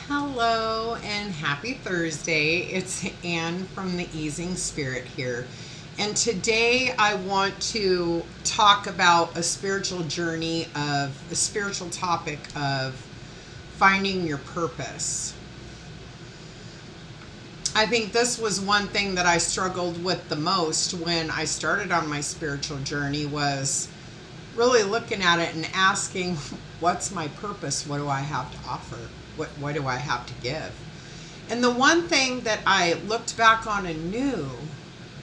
Hello and happy Thursday. It's Anne from the Easing Spirit here. And today I want to talk about a spiritual journey of a spiritual topic of finding your purpose. I think this was one thing that I struggled with the most when I started on my spiritual journey was really looking at it and asking, what's my purpose? What do I have to offer? What do I have to give? And the one thing that I looked back on and knew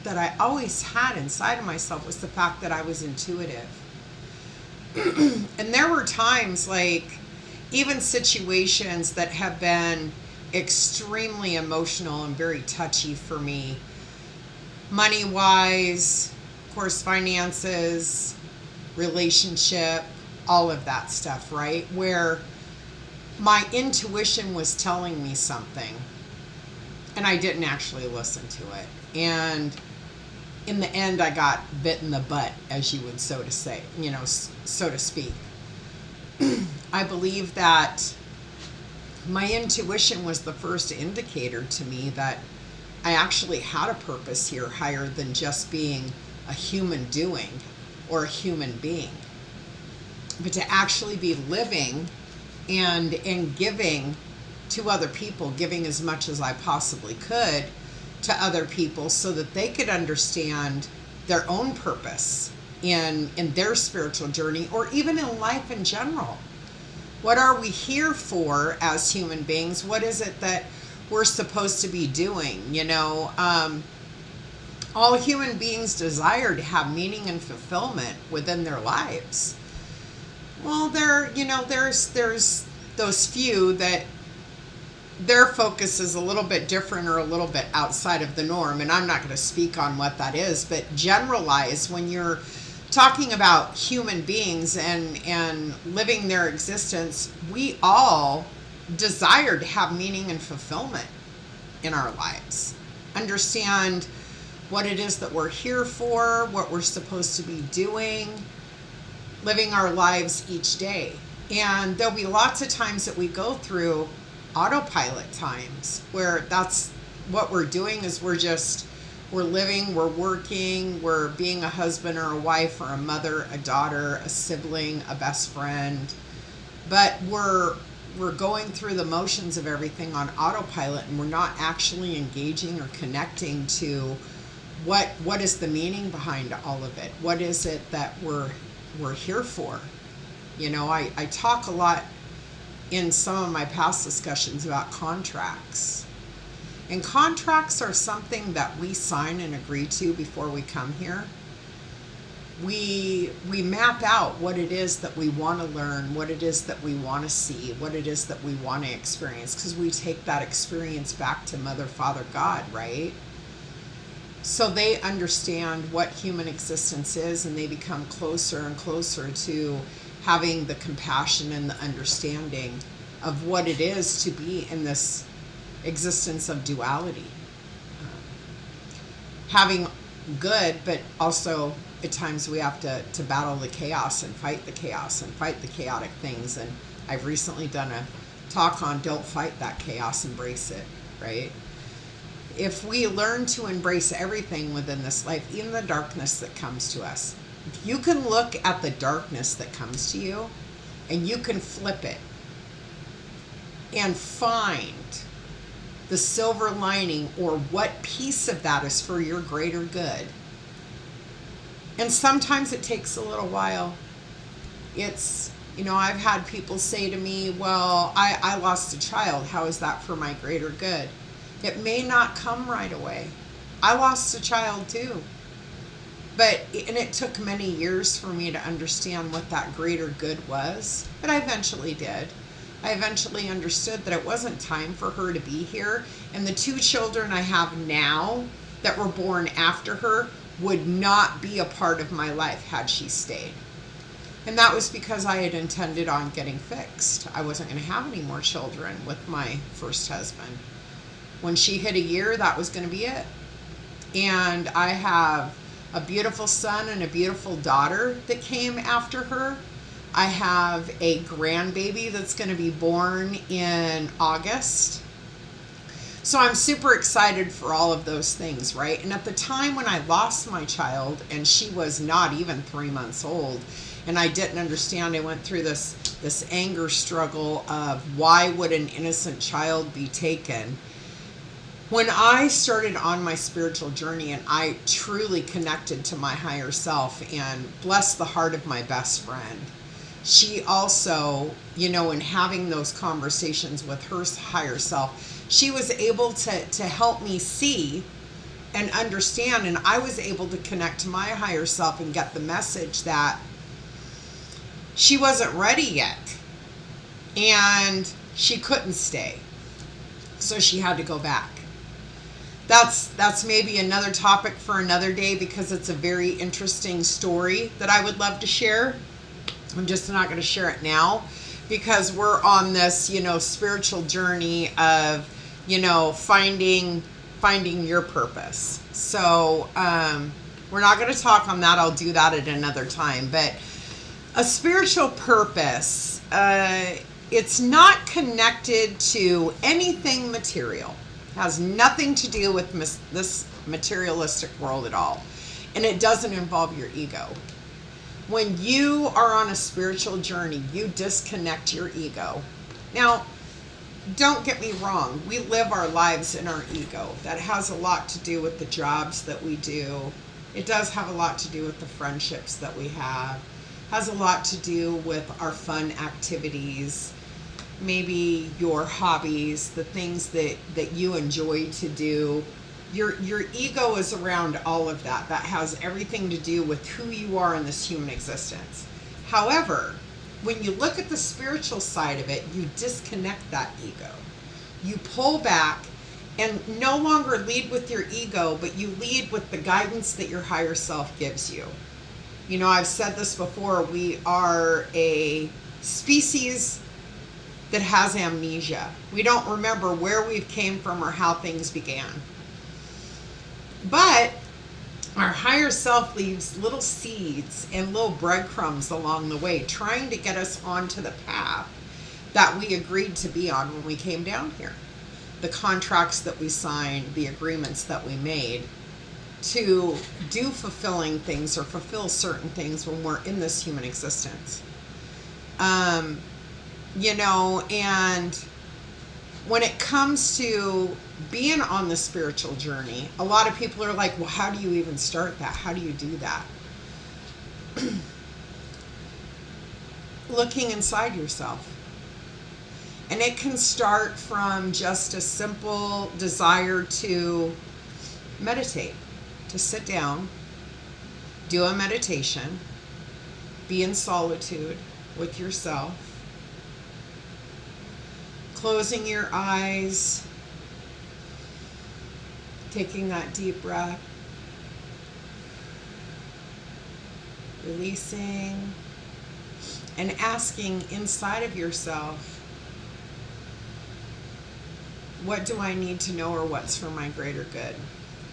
that I always had inside of myself was the fact that I was intuitive. And there were times, like even situations that have been extremely emotional and very touchy for me, money wise, of course, finances, relationship, all of that stuff, right? Where my intuition was telling me something and I didn't actually listen to it. And in the end, I got bit in the butt, as you would so to speak. I believe that my intuition was the first indicator to me that I actually had a purpose here higher than just being a human doing or a human being, but to actually be living and giving to other people, giving as much as I possibly could to other people so that they could understand their own purpose in their spiritual journey or even in life in general. What are we here for as human beings? What is it that we're supposed to be doing? All human beings desire to have meaning and fulfillment within their lives. Well, there's those few that their focus is a little bit different or a little bit outside of the norm, and I'm not going to speak on what that is, but generalize when you're talking about human beings and living their existence, we all desire to have meaning and fulfillment in our lives. Understand what it is that we're here for, what we're supposed to be doing, living our lives each day. And there'll be lots of times that we go through autopilot times where that's what we're doing is we're living, we're working, we're being a husband or a wife or a mother, a daughter, a sibling, a best friend. But we're going through the motions of everything on autopilot and we're not actually engaging or connecting to what is the meaning behind all of it? What is it that we're here for? I talk a lot in some of my past discussions about contracts. And contracts are something that we sign and agree to before we come here. We map out what it is that we want to learn, what it is that we want to see, what it is that we want to experience, because we take that experience back to Mother, Father, God, right? So they understand what human existence is and they become closer and closer to having the compassion and the understanding of what it is to be in this existence of duality. Having good, but also at times we have to battle the chaos and fight the chaos and fight the chaotic things. And I've recently done a talk on don't fight that chaos, embrace it, right? If we learn to embrace everything within this life, even the darkness that comes to us, you can look at the darkness that comes to you and you can flip it and find the silver lining or what piece of that is for your greater good. And sometimes it takes a little while. I've had people say to me, well, I lost a child. How is that for my greater good? It may not come right away. I lost a child too. And it took many years for me to understand what that greater good was, but I eventually did. I eventually understood that it wasn't time for her to be here, and the two children I have now that were born after her would not be a part of my life had she stayed. And that was because I had intended on getting fixed. I wasn't going to have any more children with my first husband. When she hit a year, that was going to be it. And I have a beautiful son and a beautiful daughter that came after her. I have a grandbaby that's going to be born in August. So I'm super excited for all of those things, right? And at the time when I lost my child, and she was not even 3 months old, and I didn't understand, I went through this anger struggle of why would an innocent child be taken? When I started on my spiritual journey and I truly connected to my higher self, and bless the heart of my best friend, she also, in having those conversations with her higher self, she was able to help me see and understand, and I was able to connect to my higher self and get the message that she wasn't ready yet and she couldn't stay. So she had to go back. That's maybe another topic for another day, because it's a very interesting story that I would love to share. I'm just not going to share it now, because we're on this, spiritual journey of, finding your purpose. So we're not going to talk on that. I'll do that at another time. But a spiritual purpose, it's not connected to anything material. Has nothing to do with this materialistic world at all. And it doesn't involve your ego. When you are on a spiritual journey, you disconnect your ego. Now, don't get me wrong. We live our lives in our ego. That has a lot to do with the jobs that we do. It does have a lot to do with the friendships that we have. Has a lot to do with our fun activities. Maybe your hobbies, the things that you enjoy to do. Your ego is around all of that. That has everything to do with who you are in this human existence. However, when you look at the spiritual side of it, you disconnect that ego. You pull back and no longer lead with your ego, but you lead with the guidance that your higher self gives you. I've said this before, we are a species that has amnesia. We don't remember where we came from or how things began. But our higher self leaves little seeds and little breadcrumbs along the way, trying to get us onto the path that we agreed to be on when we came down here. The contracts that we signed, the agreements that we made to do fulfilling things or fulfill certain things when we're in this human existence. And when it comes to being on the spiritual journey, a lot of people are like, well, how do you even start that? How do you do that? Looking inside yourself. And it can start from just a simple desire to meditate, to sit down, do a meditation, be in solitude with yourself, closing your eyes, taking that deep breath, releasing, and asking inside of yourself, what do I need to know, or what's for my greater good?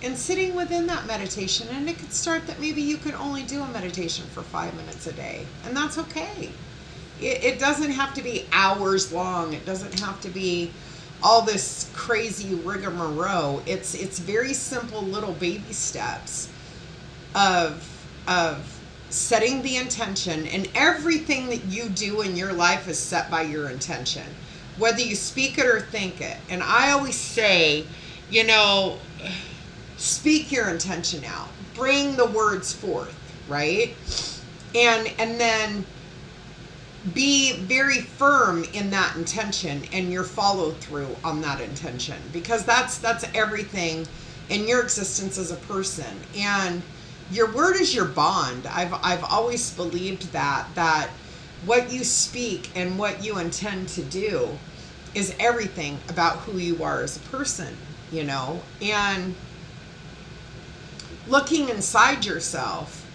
And sitting within that meditation, and it could start that maybe you could only do a meditation for 5 minutes a day, and that's okay. It doesn't have to be hours long. It doesn't have to be all this crazy rigmarole. It's very simple little baby steps of setting the intention, and everything that you do in your life is set by your intention, whether you speak it or think it. And I always say, speak your intention out. Bring the words forth, right? And then be very firm in that intention and your follow through on that intention, because that's everything in your existence as a person. And your word is your bond. I've always believed that what you speak and what you intend to do is everything about who you are as a person, and looking inside yourself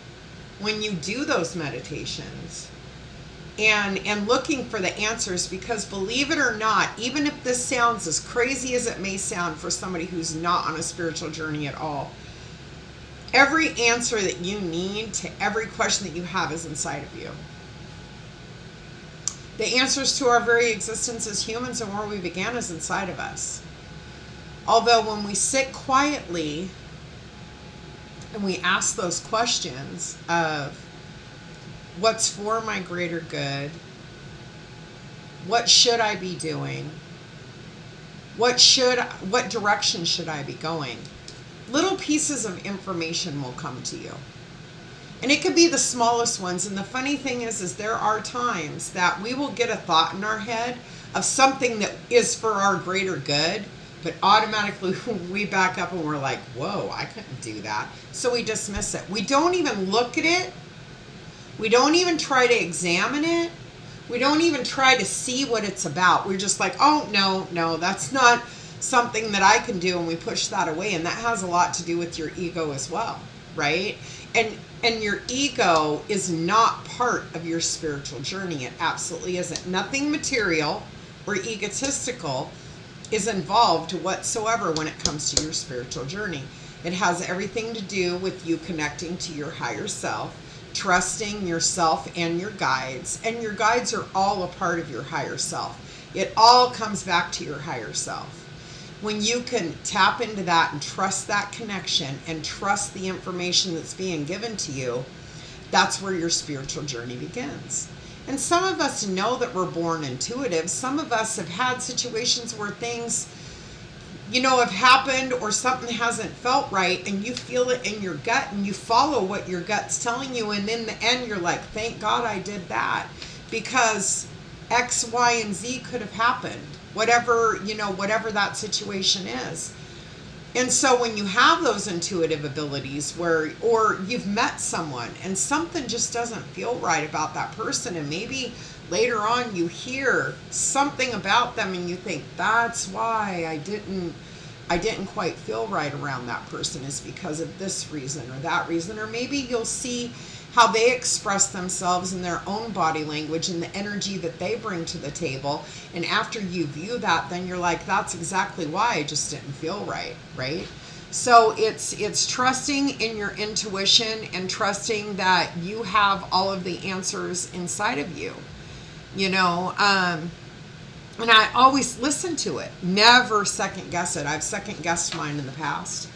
when you do those meditations and looking for the answers, because believe it or not, even if this sounds as crazy as it may sound for somebody who's not on a spiritual journey at all, every answer that you need to every question that you have is inside of you. The answers to our very existence as humans and where we began is inside of us. Although when we sit quietly and we ask those questions of what's for my greater good, what should I be doing, what direction should I be going, little pieces of information will come to you. And it could be the smallest ones. And the funny thing is there are times that we will get a thought in our head of something that is for our greater good, but automatically we back up and we're like, whoa, I couldn't do that. So we dismiss it. We don't even look at it. We don't even try to examine it. We don't even try to see what it's about. We're just like, oh, no, that's not something that I can do. And we push that away. And that has a lot to do with your ego as well, right? And your ego is not part of your spiritual journey. It absolutely isn't. Nothing material or egotistical is involved whatsoever when it comes to your spiritual journey. It has everything to do with you connecting to your higher self, trusting yourself and your guides. And your guides are all a part of your higher self. It all comes back to your higher self. When you can tap into that and trust that connection and trust the information that's being given to you, that's where your spiritual journey begins. And some of us know that we're born intuitive. Some of us have had situations where things, have happened or something hasn't felt right, and you feel it in your gut and you follow what your gut's telling you. And in the end, you're like, thank God I did that, because X, Y, and Z could have happened. Whatever that situation is. And so when you have those intuitive abilities or you've met someone and something just doesn't feel right about that person, and maybe later on you hear something about them and you think, that's why I didn't quite feel right around that person, is because of this reason or that reason. Or maybe you'll see how they express themselves in their own body language and the energy that they bring to the table. And after you view that, then you're like, that's exactly why I just didn't feel right, right? So it's trusting in your intuition and trusting that you have all of the answers inside of you, and I always listen to it, never second guess it. I've second guessed mine in the past.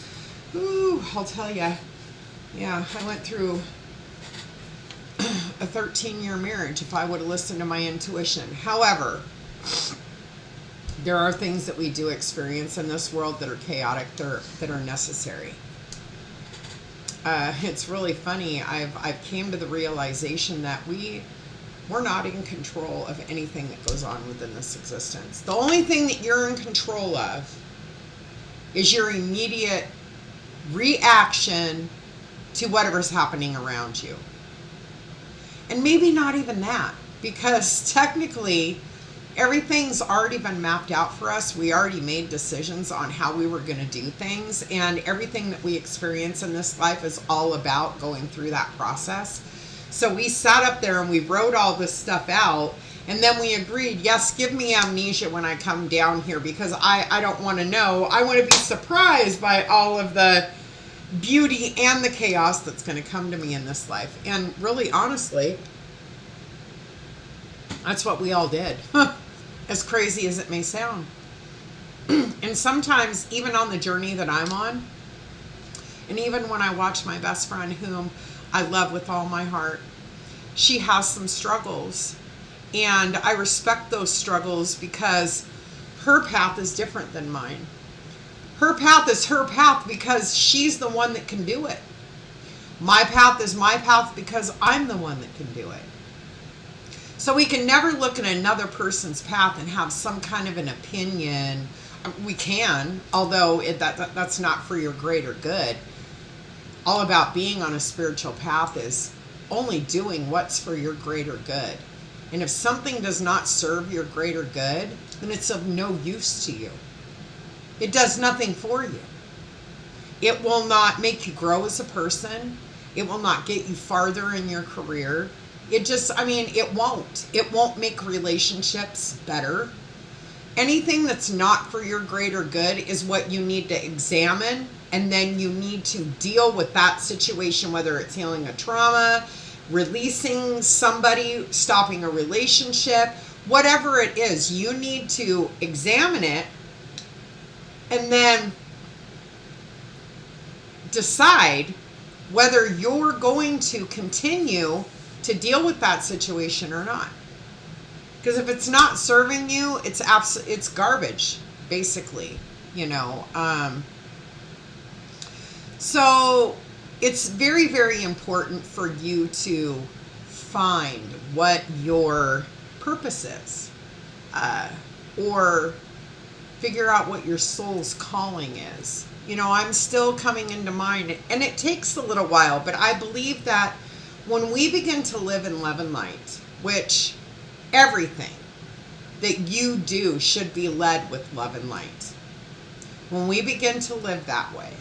Ooh, I'll tell you. Yeah, I went through a 13-year marriage if I would have listened to my intuition. However, there are things that we do experience in this world that are chaotic, that are necessary. It's really funny. I've came to the realization that we're not in control of anything that goes on within this existence. The only thing that you're in control of is your immediate reaction to whatever's happening around you. And maybe not even that, because technically everything's already been mapped out for us. We already made decisions on how we were going to do things, and everything that we experience in this life is all about going through that process. So we sat up there and we wrote all this stuff out, and then we agreed, yes, give me amnesia when I come down here, because I don't want to know. I want to be surprised by all of the beauty and the chaos that's going to come to me in this life. And really, honestly, that's what we all did. As crazy as it may sound. And sometimes, even on the journey that I'm on, and even when I watch my best friend, whom I love with all my heart, she has some struggles. And I respect those struggles because her path is different than mine. Her path is her path because she's the one that can do it. My path is my path because I'm the one that can do it. So we can never look at another person's path and have some kind of an opinion. We can, although that's not for your greater good. All about being on a spiritual path is only doing what's for your greater good. And if something does not serve your greater good, then it's of no use to you. It does nothing for you. It will not make you grow as a person. It will not get you farther in your career. It won't. It won't make relationships better. Anything that's not for your greater good is what you need to examine, and then you need to deal with that situation, whether it's healing a trauma, releasing somebody, stopping a relationship, whatever it is, you need to examine it and then decide whether you're going to continue to deal with that situation or not. Because if it's not serving you, it's garbage, basically, you know. So it's very, very important for you to find what your purpose is, or figure out what your soul's calling is. You know, I'm still coming into mind, and it takes a little while, but I believe that when we begin to live in love and light, which everything that you do should be led with love and light. When we begin to live that way,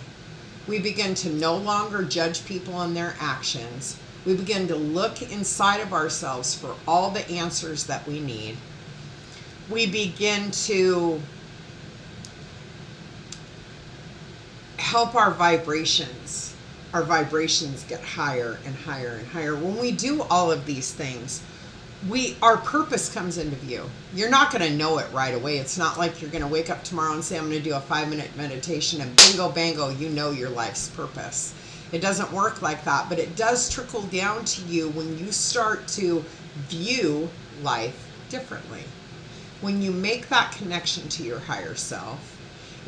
we begin to no longer judge people on their actions. We begin to look inside of ourselves for all the answers that we need. We begin to help our vibrations get higher and higher and higher. When we do all of these things, our purpose comes into view. You're not going to know it right away. It's not like you're going to wake up tomorrow and say, I'm going to do a 5-minute meditation, and bingo bango, you know your life's purpose. It doesn't work like that, but it does trickle down to you when you start to view life differently. When you make that connection to your higher self,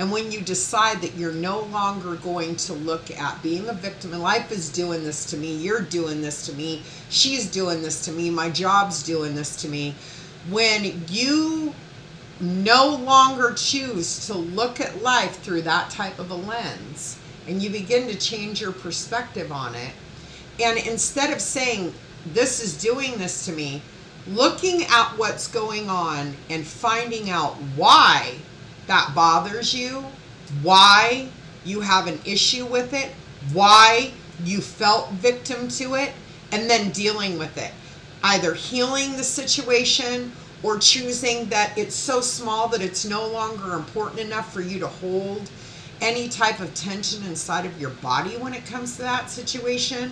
and when you decide that you're no longer going to look at being a victim, and life is doing this to me, you're doing this to me, she's doing this to me, my job's doing this to me. When you no longer choose to look at life through that type of a lens, and you begin to change your perspective on it, and instead of saying, this is doing this to me, looking at what's going on and finding out why that bothers you, why you have an issue with it, why you felt victim to it, and then dealing with it. Either healing the situation or choosing that it's so small that it's no longer important enough for you to hold any type of tension inside of your body when it comes to that situation.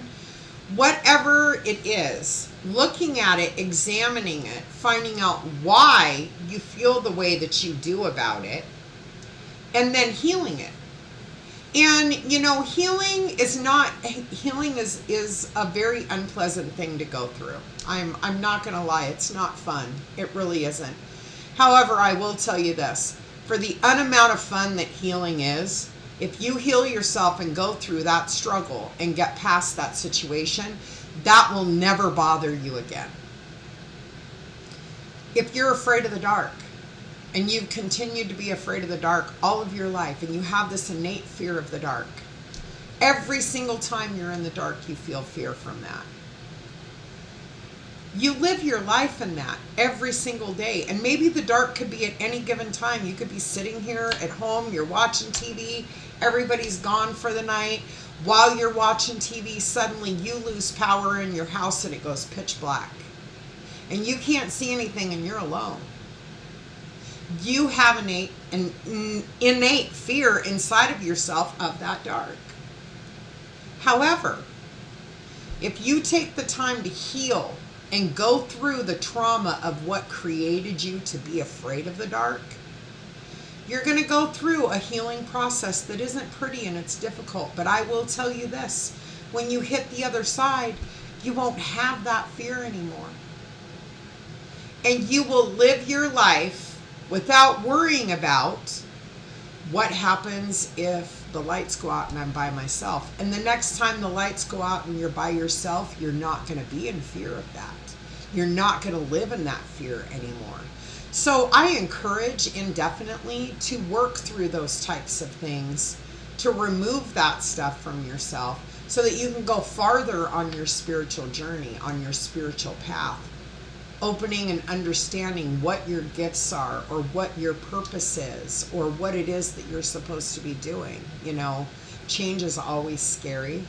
Whatever it is, looking at it, examining it, finding out why you feel the way that you do about it, and then healing it. And, you know, healing is a very unpleasant thing to go through. I'm not going to lie, it's not fun. It really isn't. However, I will tell you this, for the amount of fun that healing is, if you heal yourself and go through that struggle and get past that situation, that will never bother you again. If you're afraid of the dark, and you've continued to be afraid of the dark all of your life, and you have this innate fear of the dark, every single time you're in the dark, you feel fear from that. You live your life in that every single day. And maybe the dark could be at any given time. You could be sitting here at home, you're watching TV, everybody's gone for the night. While you're watching TV, suddenly you lose power in your house and it goes pitch black. And you can't see anything and you're alone. You have an innate fear inside of yourself of that dark. However, if you take the time to heal and go through the trauma of what created you to be afraid of the dark, you're going to go through a healing process that isn't pretty and it's difficult. But I will tell you this, when you hit the other side, you won't have that fear anymore. And you will live your life without worrying about what happens if the lights go out and I'm by myself. And the next time the lights go out and you're by yourself, you're not going to be in fear of that. You're not going to live in that fear anymore. So I encourage indefinitely to work through those types of things, to remove that stuff from yourself so that you can go farther on your spiritual journey, on your spiritual path, opening and understanding what your gifts are or what your purpose is or what it is that you're supposed to be doing. You know, change is always scary,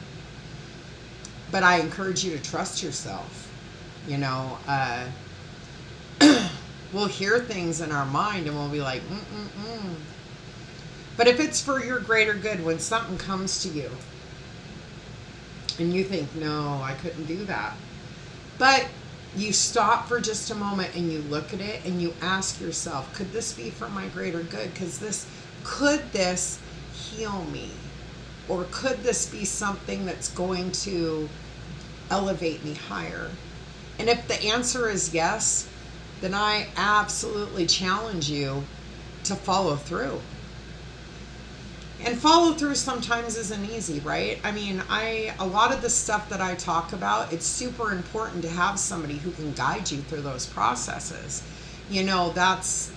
but I encourage you to trust yourself. You know, we'll hear things in our mind and we'll be like, But if it's for your greater good, when something comes to you and you think, no, I couldn't do that, But you stop for just a moment and you look at it and you ask yourself, could this be for my greater good? Could this heal me? Or could this be something that's going to elevate me higher? And if the answer is yes, then I absolutely challenge you to follow through. And follow through sometimes isn't easy, right? I mean, a lot of the stuff that I talk about, it's super important to have somebody who can guide you through those processes. You know, that's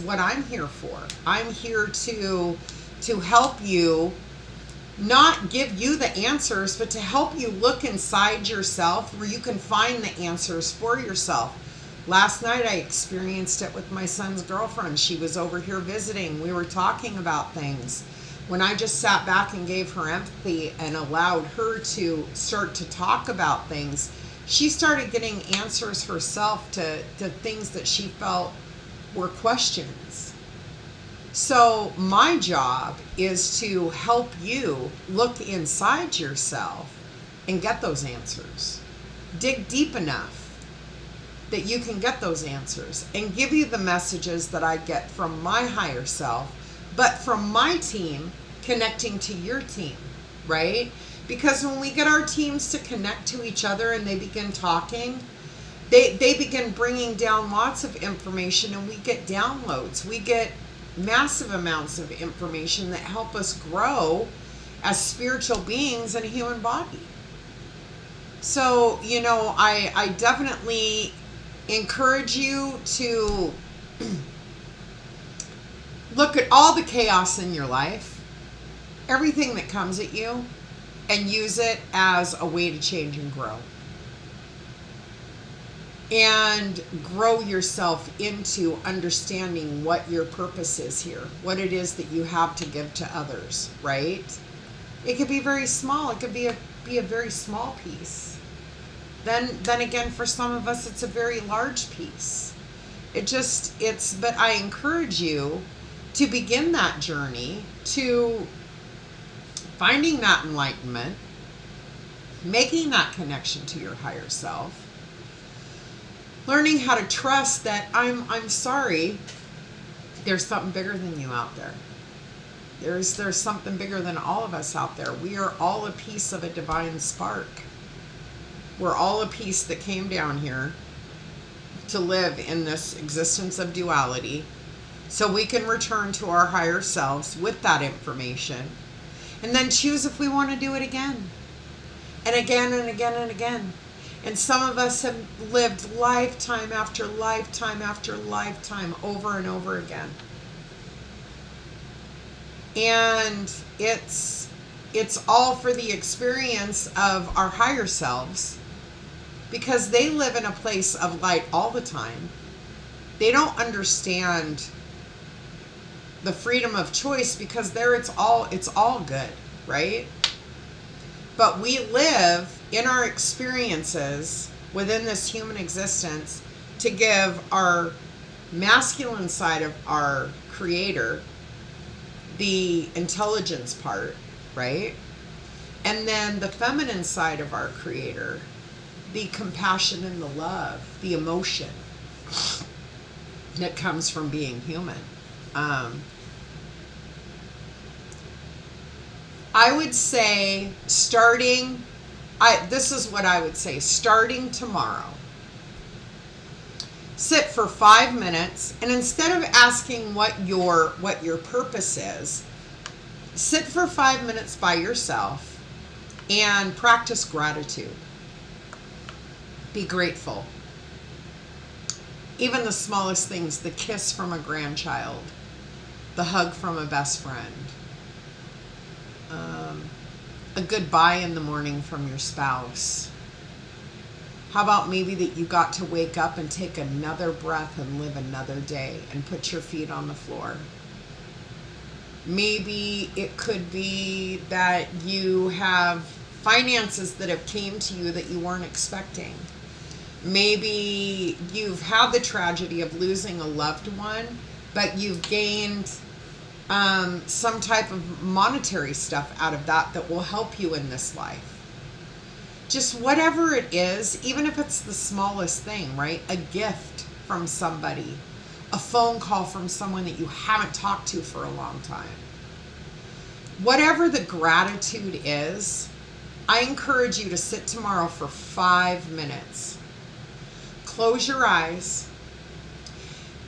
what I'm here for. I'm here to help you, not give you the answers, but to help you look inside yourself where you can find the answers for yourself. Last night I experienced it with my son's girlfriend. She was over here visiting. We were talking about things. When I just sat back and gave her empathy and allowed her to start to talk about things, she started getting answers herself to things that she felt were questions. So my job is to help you look inside yourself and get those answers. Dig deep enough that you can get those answers and give you the messages that I get from my higher self, but from my team connecting to your team, right? Because when we get our teams to connect to each other and they begin talking, they begin bringing down lots of information, and we get downloads. We get massive amounts of information that help us grow as spiritual beings in a human body. So, you know, I definitely encourage you to look at all the chaos in your life, everything that comes at you, and use it as a way to change and grow. And grow yourself into understanding what your purpose is here, what it is that you have to give to others, right? It could be very small. It could be a very small piece. Then again, for some of us, it's a very large piece. But I encourage you to begin that journey to finding that enlightenment, making that connection to your higher self, learning how to trust that I'm sorry, there's something bigger than you out there. There's something bigger than all of us out there. We are all a piece of a divine spark. We're all a piece that came down here to live in this existence of duality, so we can return to our higher selves with that information and then choose if we want to do it again and again and again and again. And some of us have lived lifetime after lifetime after lifetime over and over again. And it's all for the experience of our higher selves, because they live in a place of light all the time. They don't understand the freedom of choice, because there it's all good, right? But we live in our experiences within this human existence to give our masculine side of our creator the intelligence part, right? And then the feminine side of our creator, the compassion and the love, the emotion that comes from being human. I would say this is what I would say, starting tomorrow, sit for 5 minutes, and instead of asking what your purpose is, sit for 5 minutes by yourself and practice gratitude. Be grateful. Even the smallest things, the kiss from a grandchild, the hug from a best friend, a goodbye in the morning from your spouse. How about maybe that you got to wake up and take another breath and live another day and put your feet on the floor? Maybe it could be that you have finances that have came to you that you weren't expecting. Maybe you've had the tragedy of losing a loved one, but you've gained some type of monetary stuff out of that will help you in this life. just whatever it is, even if it's the smallest thing, right? A gift from somebody, a phone call from someone that you haven't talked to for a long time. Whatever the gratitude is, I encourage you to sit tomorrow for 5 minutes. Close your eyes,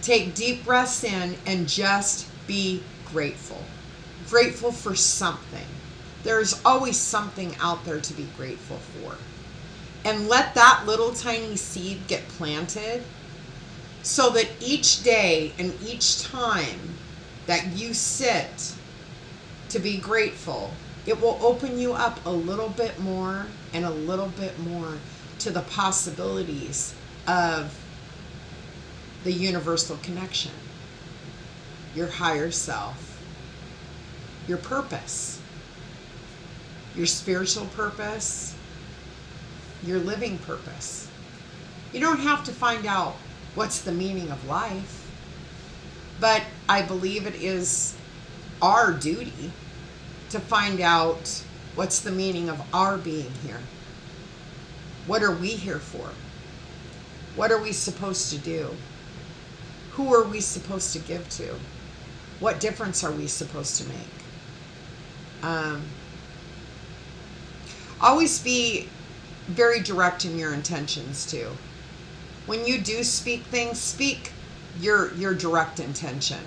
take deep breaths in, and just be grateful. Grateful for something. There's always something out there to be grateful for. And let that little tiny seed get planted so that each day and each time that you sit to be grateful, it will open you up a little bit more and a little bit more to the possibilities of the universal connection, your higher self, your purpose, your spiritual purpose, your living purpose. You don't have to find out what's the meaning of life, but I believe it is our duty to find out what's the meaning of our being here. What are we here for? What are we supposed to do? Who are we supposed to give to? What difference are we supposed to make? Always be very direct in your intentions too. When you do speak things, speak your direct intention.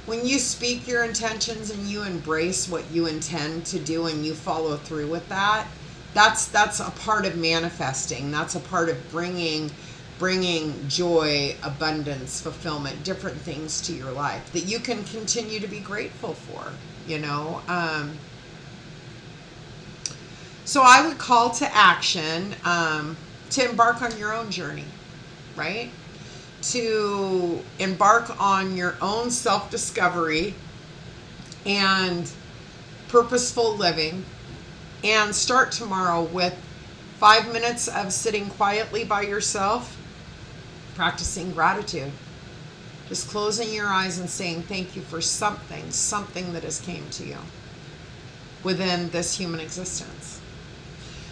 When you speak your intentions and you embrace what you intend to do and you follow through with that, that's a part of manifesting. That's a part of bringing joy, abundance, fulfillment, different things to your life that you can continue to be grateful for, you know. So I would call to action to embark on your own journey, right? To embark on your own self-discovery and purposeful living, and start tomorrow with 5 minutes of sitting quietly by yourself, practicing gratitude. Just closing your eyes and saying thank you for something that has came to you within this human existence.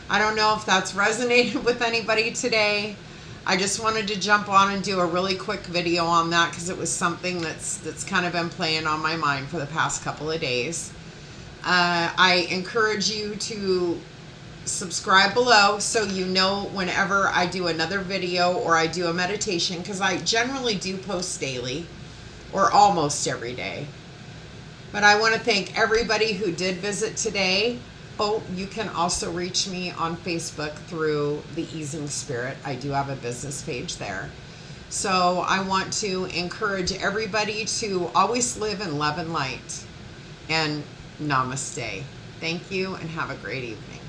I don't know if that's resonated with anybody today. I just wanted to jump on and do a really quick video on that because it was something that's kind of been playing on my mind for the past couple of days. I encourage you to subscribe below so you know whenever I do another video or I do a meditation, because I generally do post daily or almost every day. But I want to thank everybody who did visit today. Oh, you can also reach me on Facebook through The Easing Spirit. I do have a business page there. So I want to encourage everybody to always live in love and light. And namaste. Thank you and have a great evening.